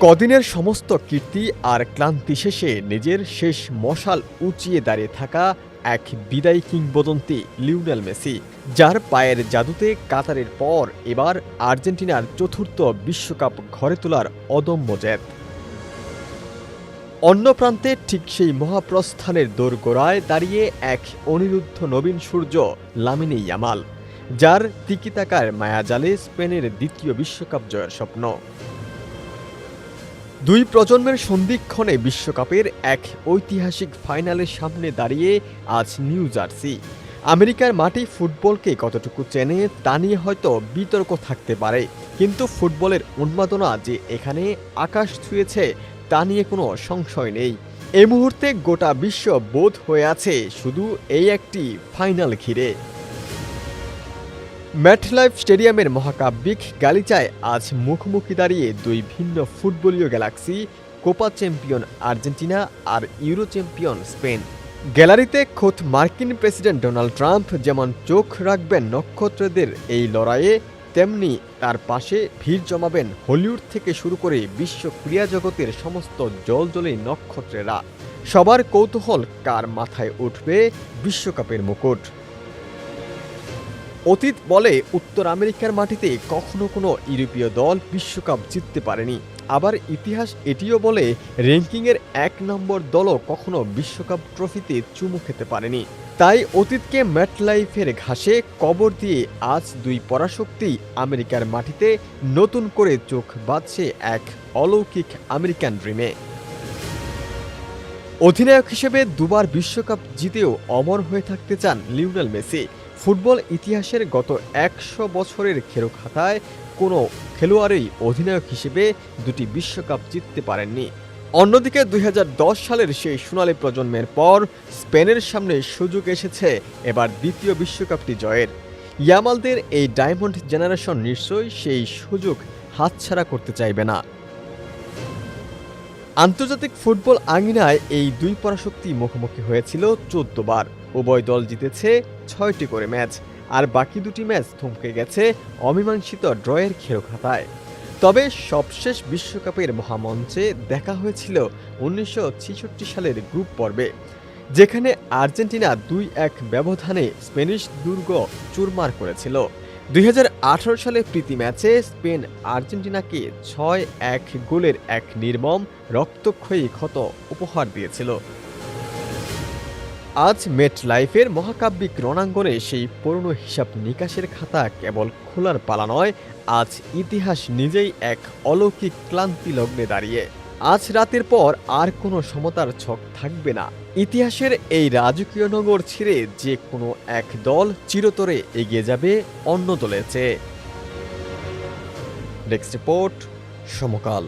কদিনের সমস্ত কীর্তি আর ক্লান্তি শেষে নিজের শেষ মশাল উঁচিয়ে দাঁড়িয়ে থাকা এক বিদায়ী কিংবদন্তি লিওনেল মেসি, যার পায়ের জাদুতে কাতারের পর এবার আর্জেন্টিনার চতুর্থ বিশ্বকাপ ঘরে তোলার অদম্য জেদ। অন্য প্রান্তে ঠিক সেই মহাপ্রস্থানের দোরগোড়ায় দাঁড়িয়ে এক অনিরুদ্ধ নবীন সূর্য লামিনে ইয়ামাল, যার তিকিতাকার মায়াজালে স্পেনের দ্বিতীয় বিশ্বকাপ জয়ের স্বপ্ন। দুই প্রজন্মের সন্ধিক্ষণে বিশ্বকাপের এক ঐতিহাসিক ফাইনালের সামনে দাঁড়িয়ে আজ নিউ জার্সি। আমেরিকার মাটি ফুটবলকে কতটুকু চেনে তা নিয়ে হয়তো বিতর্ক থাকতে পারে, কিন্তু ফুটবলের উন্মাদনা যে এখানে আকাশ ছুঁয়েছে তা নিয়ে কোনো সংশয় নেই। এই মুহূর্তে গোটা বিশ্ব বোধ হয়ে আছে শুধু এই একটি ফাইনাল ঘিরে। ম্যাটলাইফ স্টেডিয়ামের মহাকাব্যিক গালিচায় আজ মুখোমুখি দাঁড়িয়ে দুই ভিন্ন ফুটবলীয় গ্যালাক্সি, কোপা চ্যাম্পিয়ন আর্জেন্টিনা আর ইউরো চ্যাম্পিয়ন স্পেন। গ্যালারিতে খোদ মার্কিন প্রেসিডেন্ট ডোনাল্ড ট্রাম্প যেমন চোখ রাখবেন নক্ষত্রদের এই লড়াইয়ে, তেমনি তার পাশে ভিড় জমাবেন হলিউড থেকে শুরু করে বিশ্ব ক্রীড়া জগতের সমস্ত জলজলে নক্ষত্রেরা। সবার কৌতূহল কার মাথায় উঠবে বিশ্বকাপের মুকুট। অতীত বলে উত্তর আমেরিকার মাটিতে কখনো কোনো ইউরোপীয় দল বিশ্বকাপ জিততে পারেনি, আবার ইতিহাস এটিও বলে র্যাঙ্কিংয়ের ১ নম্বর দলও কখনো বিশ্বকাপ ট্রফিতে চুমু খেতে পারেনি। তাই অতীতকে ম্যাটলাইফের ঘাসে কবর দিয়ে আজ দুই পরাশক্তি আমেরিকার মাটিতে নতুন করে চোখ বাঁধছে এক অলৌকিক আমেরিকান ড্রিমে। অধিনায়ক হিসেবে দুবার বিশ্বকাপ জিতেও অমর হয়ে থাকতে চান লিওনেল মেসি। ফুটবল ইতিহাসের গত ১০০ বছরের খেরোখাতায় কোনো খেলোয়াড়ই অধিনায়ক হিসেবে দুটি বিশ্বকাপ জিততে পারেননি। অন্যদিকে ২০১০ সালের সেই সোনালী প্রজন্মের পর স্পেনের সামনে সুযোগ এসেছে এবার দ্বিতীয় বিশ্বকাপটি জয়ের। ইয়ামালদের এই ডায়মন্ড জেনারেশন নিশ্চয়ই সেই সুযোগ হাতছাড়া করতে চাইবে না। আন্তর্জাতিক ফুটবল আঙিনায় এই দুই পরাশক্তি মুখোমুখি হয়েছিল ১৪ বার। উভয় দল জিতেছে ৬টি করে ম্যাচ, আর বাকি দুটি ম্যাচ থমকে গেছে অমীমাংসিত ড্রয়ের খেরোখাতায়। তবে সবশেষ বিশ্বকাপের মহামঞ্চে দেখা হয়েছিল ১৯৬৬ সালের গ্রুপ পর্বে, যেখানে আর্জেন্টিনা ২-১ ব্যবধানে স্প্যানিশ দুর্গ চুরমার করেছিল। ২০১৮ সালে প্রীতি ম্যাচে স্পেন আর্জেন্টিনাকে ৬-১ গোলের এক নির্মম রক্তক্ষয়ী ক্ষত উপহার দিয়েছিল। আজ মেটলাইফের মহাকাব্যিক রণাঙ্গনে সেই পুরনো হিসাব নিকাশের খাতা কেবল খোলার পালা নয়, আজ ইতিহাস নিজেই এক অলৌকিক ক্লান্তি লগ্নে দাঁড়িয়ে। আজ রাতের পর আর কোনো সমতার ছক থাকবে না। ইতিহাসের এই রাজকীয় নগর ছিঁড়ে যে কোনো এক দল চিরতরে এগিয়ে যাবে অন্য দলের চেয়ে। নেক্সট রিপোর্ট, সমকাল।